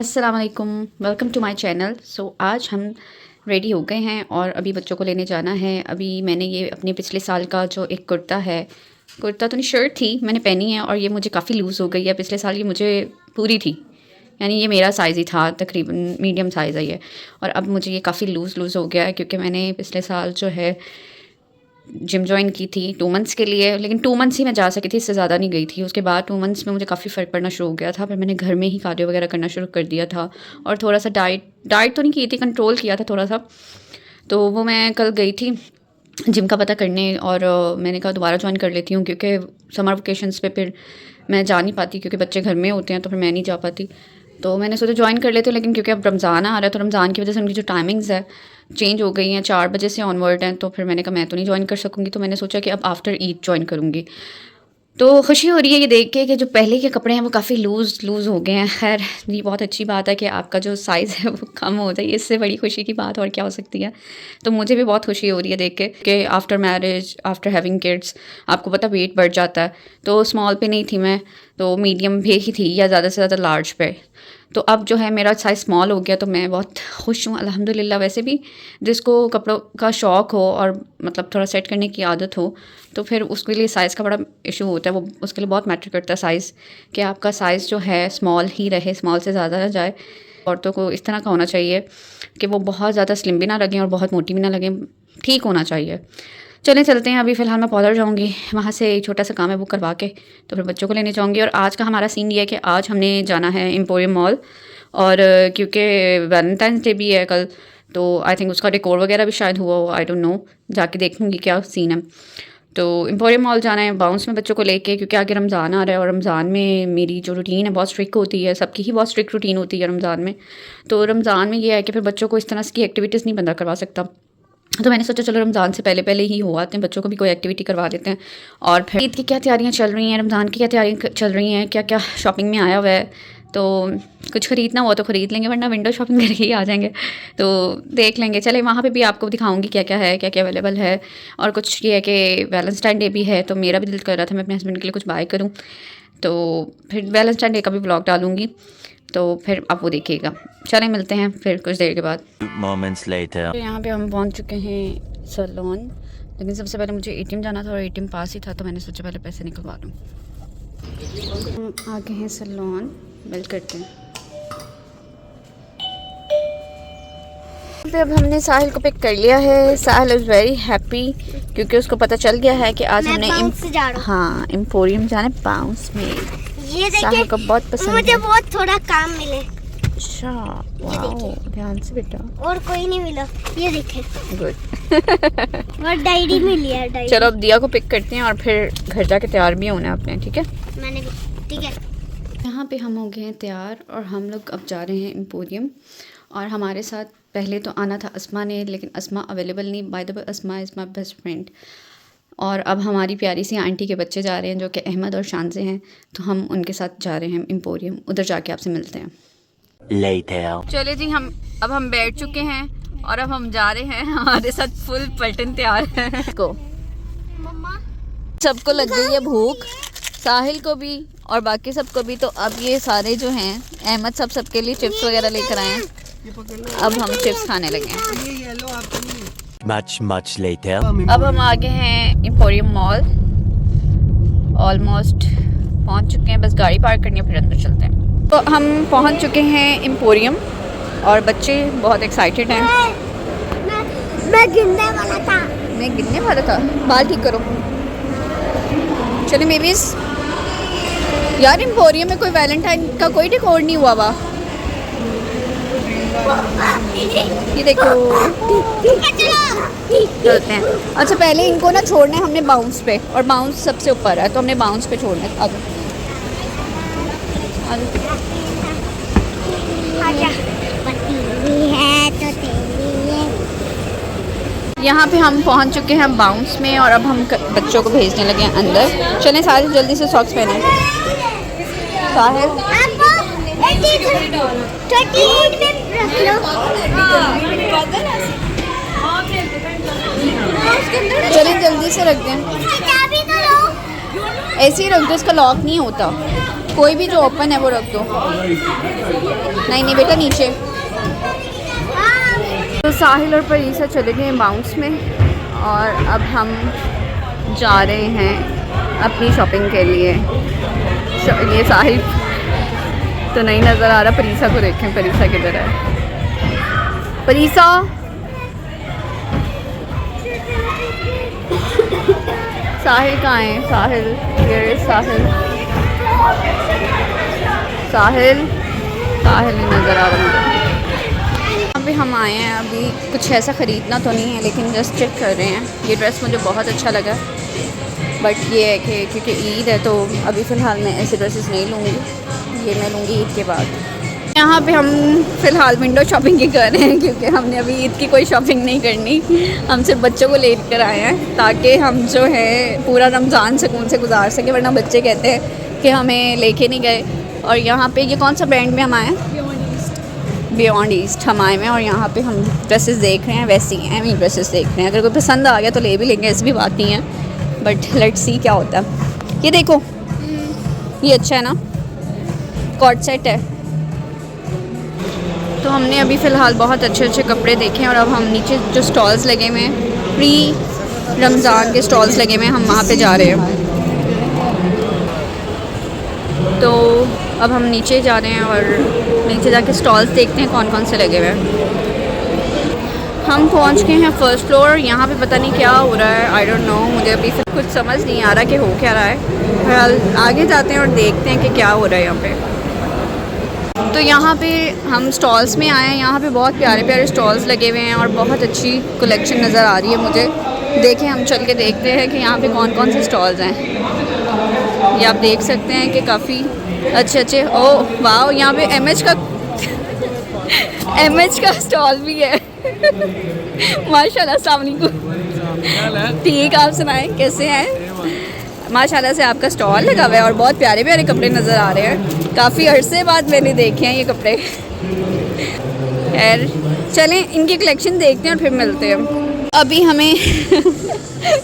अस्सलाम वालेकुम, welcome to my channel. आज हम रेडी हो गए हैं और अभी बच्चों को लेने जाना है। अभी मैंने ये अपने पिछले साल का जो एक कुर्ता तो नहीं, शर्ट थी, मैंने पहनी है और ये मुझे काफ़ी लूज़ हो गई है। पिछले साल ये मुझे पूरी थी, यानी ये मेरा साइज़ ही था, तकरीबन मीडियम साइज़ है ये। और अब मुझे ये काफ़ी लूज़ हो गया है क्योंकि मैंने पिछले साल जो है जिम जॉइन की थी 2 मंथ्स के लिए, लेकिन 2 मंथ्स ही मैं जा सकी थी, इससे ज़्यादा नहीं गई थी। उसके बाद 2 मंथ्स में मुझे काफ़ी फ़र्क पड़ना शुरू हो गया था, फिर मैंने घर में ही कार्डियो वगैरह करना शुरू कर दिया था और थोड़ा सा डाइट तो नहीं की थी, कंट्रोल किया था थोड़ा सा। तो वो मैं कल गई थी जिम का पता करने और मैंने कहा दोबारा ज्वाइन कर लेती हूँ क्योंकि समर वेकेशंस पे फिर मैं जा नहीं पाती क्योंकि बच्चे घर में होते हैं, तो फिर मैं नहीं जा पाती। तो मैंने सोचा ज्वाइन कर लेती हूँ, लेकिन क्योंकि अब रमज़ान आ रहा है तो रमज़ान की वजह से उनकी जो टाइमिंग्स है चेंज हो गई हैं, 4 बजे से ऑनवर्ड हैं। तो फिर मैंने कहा मैं तो नहीं ज्वाइन कर सकूँगी, तो मैंने सोचा कि अब आफ्टर ईद ज्वाइन करूँगी। तो खुशी हो रही है ये देख के कि जो पहले के कपड़े हैं वो काफ़ी लूज़ हो गए हैं। खैर, ये बहुत अच्छी बात है कि आपका जो साइज़ है वो कम हो जाए, इससे बड़ी खुशी की बात और क्या हो सकती है। तो मुझे भी बहुत खुशी हो रही है देख के कि after marriage, after having kids, आपको पता वेट बढ़ जाता है। तो स्मॉल पे नहीं थी मैं, तो मीडियम पे ही थी या ज़्यादा से ज़्यादा लार्ज पे। तो अब जो है मेरा साइज़ स्मॉल हो गया, तो मैं बहुत खुश हूँ अल्हम्दुलिल्लाह। वैसे भी जिसको कपड़ों का शौक़ हो और मतलब थोड़ा सेट करने की आदत हो, तो फिर उसके लिए साइज़ का बड़ा इशू होता है, वो उसके लिए बहुत मैटर करता है साइज़, कि आपका साइज़ जो है स्मॉल ही रहे, स्मॉल से ज़्यादा ना जाए। औरतों को इस तरह का होना चाहिए कि वो बहुत ज़्यादा स्लिम भी ना लगें और बहुत मोटी भी ना लगें, ठीक होना चाहिए। चलते हैं, अभी फ़िलहाल मैं पार्लर जाऊँगी, वहाँ से एक छोटा सा काम है वो करवा के तो फिर बच्चों को लेने जाऊँगी। और आज का हमारा सीन ये है कि आज हमने जाना है एम्पोरियम मॉल, और क्योंकि वैलेंटाइंस डे भी है कल, तो आई थिंक उसका डेकोर वगैरह भी शायद हुआ हो, आई डोंट नो, जाके देखूँगी क्या सीन है। तो एम्पोरियम मॉल जाना है बाउंस में बच्चों को लेके, क्योंकि आगे रमज़ान आ रहा है और रमज़ान में मेरी जो रूटीन है बहुत स्ट्रिक्ट होती है, सबकी ही बहुत स्ट्रिक्ट रूटीन होती है रमज़ान में। तो रमज़ान में ये है कि फिर बच्चों को इस तरह की एक्टिविटीज़ नहीं बंदा करवा सकता, तो मैंने सोचा चलो रमज़ान से पहले ही हो आते हैं, बच्चों को भी कोई एक्टिविटी करवा देते हैं। और फिर ईद की क्या तैयारियां चल रही हैं, रमज़ान की क्या तैयारियां चल रही हैं, क्या क्या शॉपिंग में आया हुआ है, तो कुछ ख़रीदना हुआ तो ख़रीद लेंगे, वरना विंडो शॉपिंग करके ही आ जाएंगे, तो देख लेंगे। चले वहाँ पे भी आपको दिखाऊंगी क्या क्या है, क्या क्या अवेलेबल है। और कुछ ये है कि वैलेंटाइन डे भी है, तो मेरा भी दिल कर रहा था मैं अपने हस्बैंड के लिए कुछ बाय करूँ, तो फिर वैलेंटाइन डे का भी व्लॉग डालूँगी, तो फिर आप वो देखिएगा। चलें मिलते हैं फिर कुछ देर के बाद। Moments later. यहाँ पे हम पहुँच चुके हैं सैलून, लेकिन सबसे पहले मुझे एटीएम जाना था और एटीएम पास ही था, तो मैंने सोचा पहले पैसे निकलवा लूँ। हम आ गए हैं सैलून, बिल करते हैं। अब हमने साहिल को पिक कर लिया है। साहिल इज़ वेरी हैप्पी क्योंकि उसको पता चल गया है कि आज हमने एम्पोरियम जाना है बाउंस में। ये साहिल को बहुत पसंद मुझे है। बहुत थोड़ा काम मिले। अच्छा, वाओ, ध्यान से बेटा। और कोई नहीं मिला, ये देखे। गुड। और डायरी मिली है, डायरी। चलो अब दिया को पिक करते हैं और फिर घर जाके तैयार भी होना है अपने, ठीक है। मैंने भी, ठीक है। यहाँ पे हम हो गए हैं तैयार और हम लोग अब जा रहे हैं एम्पोरियम। और हमारे साथ पहले तो आना था अस्मा ने, लेकिन अस्मा अवेलेबल नहीं। By the way Asma is my best friend. और अब हमारी प्यारी सी आंटी के बच्चे जा रहे हैं जो कि अहमद और शानज़े हैं, तो हम उनके साथ जा रहे हैं एम्पोरियम। उधर जाके आपसे मिलते हैं। Later. चले जी, अब हम बैठ चुके हैं और अब हम जा रहे हैं। हमारे साथ फुल पलटन तैयार है को। मम्मा, सबको लग गई है भूख, साहिल को भी और बाकी सबको भी। तो अब ये सारे जो हैं अहमद सबके लिए चिप्स वगैरह लेकर आए हैं, अब हम चिप्स खाने लगे हैं। Much later. अब हम आ गए हैं एम्पोरियम मॉल, ऑलमोस्ट पहुंच चुके हैं, बस गाड़ी पार्क करनी है फिर अंदर चलते हैं। तो हम पहुंच चुके हैं एम्पोरियम और बच्चे बहुत एक्साइटेड हैं। मैं गिनने वाला था। मैं गिनने वाला था, बाल ठीक करो। चलो मेबीज, यार एम्पोरियम में कोई वैलेंटाइन का कोई डेकोर नहीं हुआ हुआ, ये देखो। चलते हैं। अच्छा पहले इनको ना छोड़ना है हमने बाउंस पे, और बाउंस सबसे ऊपर है, तो हमने बाउंस पे छोड़ना है। आजा, पतीली है तो तेरी है। यहाँ पे हम पहुँच चुके हैं बाउंस में और अब हम बच्चों को भेजने लगे हैं अंदर। चलें साहिल, जल्दी से सॉक्स पहने। साहिल चलें जल्दी से रख दें, ऐसे ही रख दो, इसका लॉक नहीं होता। कोई भी जो ओपन है वो रख दो। नहीं नहीं बेटा नीचे। तो साहिल और परीसा चले गए बाउंस में और अब हम जा रहे हैं अपनी शॉपिंग के लिए। ये साहिल तो नहीं नज़र आ रहा, परीसा को देखें, परीसा किधर है? परीसा साहिल कहाँ है? साहिल, ये साहिल, साहिल, साहिल नहीं नज़र आ रहा मुझे। अभी हम आए हैं, अभी कुछ ऐसा ख़रीदना तो नहीं है लेकिन जस्ट चेक कर रहे हैं। ये ड्रेस मुझे बहुत अच्छा लगा, बट ये है कि क्योंकि ईद है तो अभी फ़िलहाल मैं ऐसे ड्रेसेस नहीं लूँगी, ये मैं लूँगी ईद के बाद। यहाँ पे हम फ़िलहाल विंडो शॉपिंग ही कर रहे हैं क्योंकि हमने अभी ईद की कोई शॉपिंग नहीं करनी। हम सिर्फ बच्चों को ले कर आए हैं ताकि हम जो है पूरा रमज़ान सुकून से गुजार सकें, वरना बच्चे कहते हैं कि हमें लेके नहीं गए। और यहाँ पे ये कौन सा ब्रांड में हम आए हैं? बियॉन्ड ईस्ट हम आए हैं और यहाँ पे हम ड्रेसेस देख रहे हैं, वैसी हैं भी ड्रेसेस देख रहे हैं। अगर कोई पसंद आ गया तो ले भी लेंगे, ऐसी भी बात नहीं है, बट लेट्स सी क्या होता है। ये देखो, ये अच्छा है ना, कॉर्ड सेट है। तो हमने अभी फ़िलहाल बहुत अच्छे अच्छे कपड़े देखे हैं और अब हम नीचे जो स्टॉल्स लगे हुए हैं, प्री रमज़ान के स्टॉल्स लगे हुए हैं, हम वहाँ पे जा रहे हैं। तो अब हम नीचे जा रहे हैं और नीचे जाके स्टॉल्स देखते हैं कौन कौन से लगे हुए हैं। हम पहुंच गए हैं फर्स्ट फ्लोर। यहाँ पे पता नहीं क्या हो रहा है, आई डोंट नो, मुझे अभी फिर कुछ समझ नहीं आ रहा कि हो क्या रहा है। फिलहाल आगे जाते हैं और देखते हैं कि क्या हो रहा है यहाँ पे। तो यहाँ पे हम स्टॉल्स में आए हैं, यहाँ पे बहुत प्यारे प्यारे स्टॉल्स लगे हुए हैं और बहुत अच्छी कलेक्शन नज़र आ रही है मुझे। देखें, हम चल के देखते हैं कि यहाँ पे कौन कौन से स्टॉल्स हैं। ये आप देख सकते हैं कि काफ़ी अच्छे अच्छे, ओह वाह, यहाँ पे एमएच का स्टॉल भी है। माशाल्लाह, अस्सलाम वालेकुम। ठीक, आप सुनाएं कैसे हैं? माशाल्लाह से आपका स्टॉल लगा हुआ है और बहुत प्यारे प्यारे कपड़े नज़र आ रहे हैं। काफ़ी अरसे बाद मैंने देखे हैं ये कपड़े। खैर चलें, इनकी कलेक्शन देखते हैं और फिर मिलते हैं। अभी हमें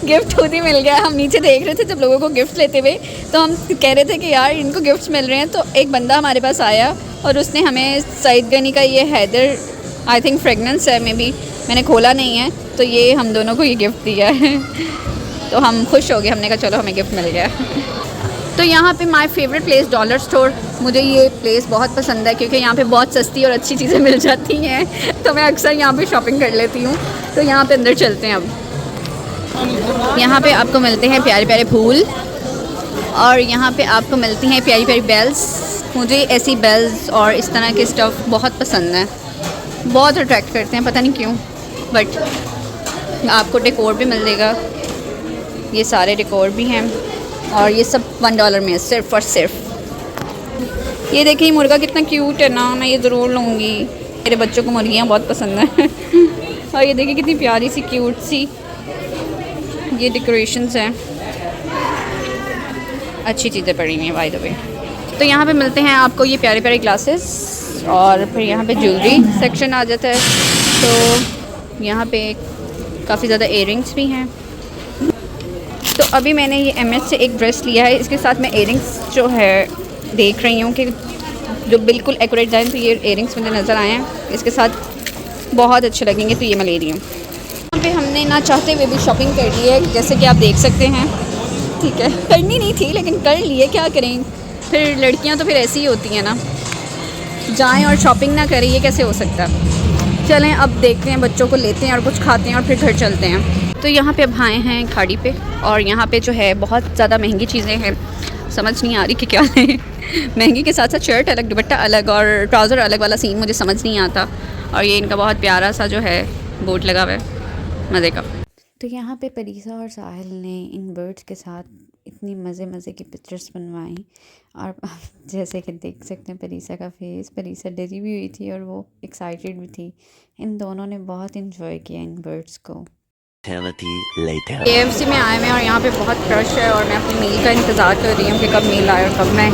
गिफ्ट खुद ही मिल गया। हम नीचे देख रहे थे जब लोगों को गिफ्ट लेते हुए, तो हम कह रहे थे कि यार इनको गिफ्ट्स मिल रहे हैं। तो एक बंदा हमारे पास आया और उसने हमें सईद गनी का ये हैदर, आई थिंक फ्रेगनेंस है, मे बी, मैंने खोला नहीं है, तो ये हम दोनों को ये गिफ्ट दिया है। तो हम खुश हो गए, हमने कहा चलो हमें गिफ्ट मिल गया। तो यहाँ पे my favourite place dollar store, मुझे ये प्लेस बहुत पसंद है क्योंकि यहाँ पे बहुत सस्ती और अच्छी चीज़ें मिल जाती हैं, तो मैं अक्सर यहाँ पे शॉपिंग कर लेती हूँ। तो यहाँ पे अंदर चलते हैं। अब यहाँ पे आपको मिलते हैं प्यारे प्यारे फूल और यहाँ पे आपको मिलती हैं प्यारी प्यारी बेल्स। मुझे ऐसी बेल्स और इस तरह के स्टफ़ बहुत पसंद है, बहुत अट्रैक्ट करते हैं, पता नहीं क्यों। बट आपको डेकोर भी मिल जाएगा, ये सारे डेकोर भी हैं और ये सब $1 में है सिर्फ और सिर्फ। ये देखिए मुर्गा कितना क्यूट है ना, मैं ये ज़रूर लूँगी, मेरे बच्चों को मुर्गियाँ बहुत पसंद हैं। और ये देखिए कितनी प्यारी सी क्यूट सी ये डेकोरेशंस हैं, अच्छी चीज़ें पड़ी हुई हैं बाय द वे। तो यहाँ पे मिलते हैं आपको ये प्यारे प्यारे ग्लासेस और फिर यहाँ पे ज्वेलरी सेक्शन आ जाता है। तो यहाँ पे काफ़ी ज़्यादा इयररिंग्स भी हैं। तो अभी मैंने ये एमएच से एक ड्रेस लिया है, इसके साथ मैं इयररिंग्स जो है देख रही हूँ कि जो बिल्कुल एक्यूरेट जाए। तो ये इयररिंग्स मुझे नज़र आए हैं, इसके साथ बहुत अच्छे लगेंगे, तो ये मैं ले रही हूँ। यहाँ पे हमने ना चाहते हुए भी शॉपिंग कर ली है, जैसे कि आप देख सकते हैं। ठीक है, करनी नहीं थी लेकिन कर लिए, क्या करें, फिर लड़कियाँ तो फिर ऐसी ही होती हैं ना, जाएँ और शॉपिंग ना करें, ये कैसे हो सकता है। चलें अब देखते हैं, बच्चों को लेते हैं और कुछ खाते हैं और फिर घर चलते हैं। तो यहाँ पे अब आए हैं खाड़ी पे और यहाँ पे जो है बहुत ज़्यादा महंगी चीज़ें हैं, समझ नहीं आ रही कि क्या है। महंगी के साथ साथ शर्ट अलग, दुपट्टा अलग और ट्राउज़र अलग वाला सीन मुझे समझ नहीं आता। और ये इनका बहुत प्यारा सा जो है बोर्ड लगा हुआ है मज़े का। तो यहाँ पे परीसा और साहिल ने इन बर्ड्स के साथ इतनी मज़े की पिक्चर्स बनवाई और जैसे कि देख सकते हैं परीसा का फेस, परीसा डरी भी हुई थी और वो एक्साइटेड भी थी। इन दोनों ने बहुत इन्जॉय किया इन बर्ड्स को। KFC में आए हैं और यहाँ पे बहुत रश है और मैं अपनी मील का इंतज़ार कर रही हूँ कि कब मील आए और कब मैं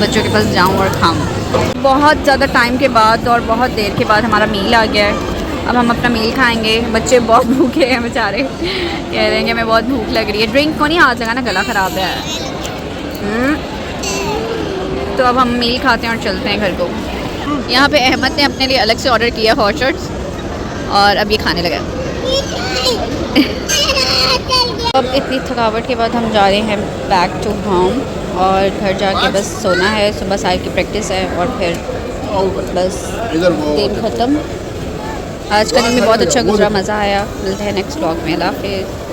बच्चों के पास जाऊँ और खाऊँ। बहुत ज़्यादा टाइम के बाद और बहुत देर के बाद हमारा मील आ गया है। अब हम अपना मील खाएंगे। बच्चे बहुत भूखे हैं बेचारे, कह रहे हैं कि मैं बहुत भूख लग रही है। ड्रिंक को नहीं हाथ लगाना, गला ख़राब है। तो अब हम मील खाते हैं और चलते हैं घर को। यहाँ पे अहमद ने अपने लिए अलग से ऑर्डर किया हॉट शॉट्स और अब ये खाने लगा। अब इतनी थकावट के बाद हम जा रहे हैं बैक टू होम और घर जाके बस सोना है। सुबह साल की प्रैक्टिस है और फिर बस दिन ख़त्म। आज का दिन भी बहुत अच्छा गुजरा, मज़ा आया। मिलते हैं नेक्स्ट व्लॉग में। अल्लाह हाफ़िज़।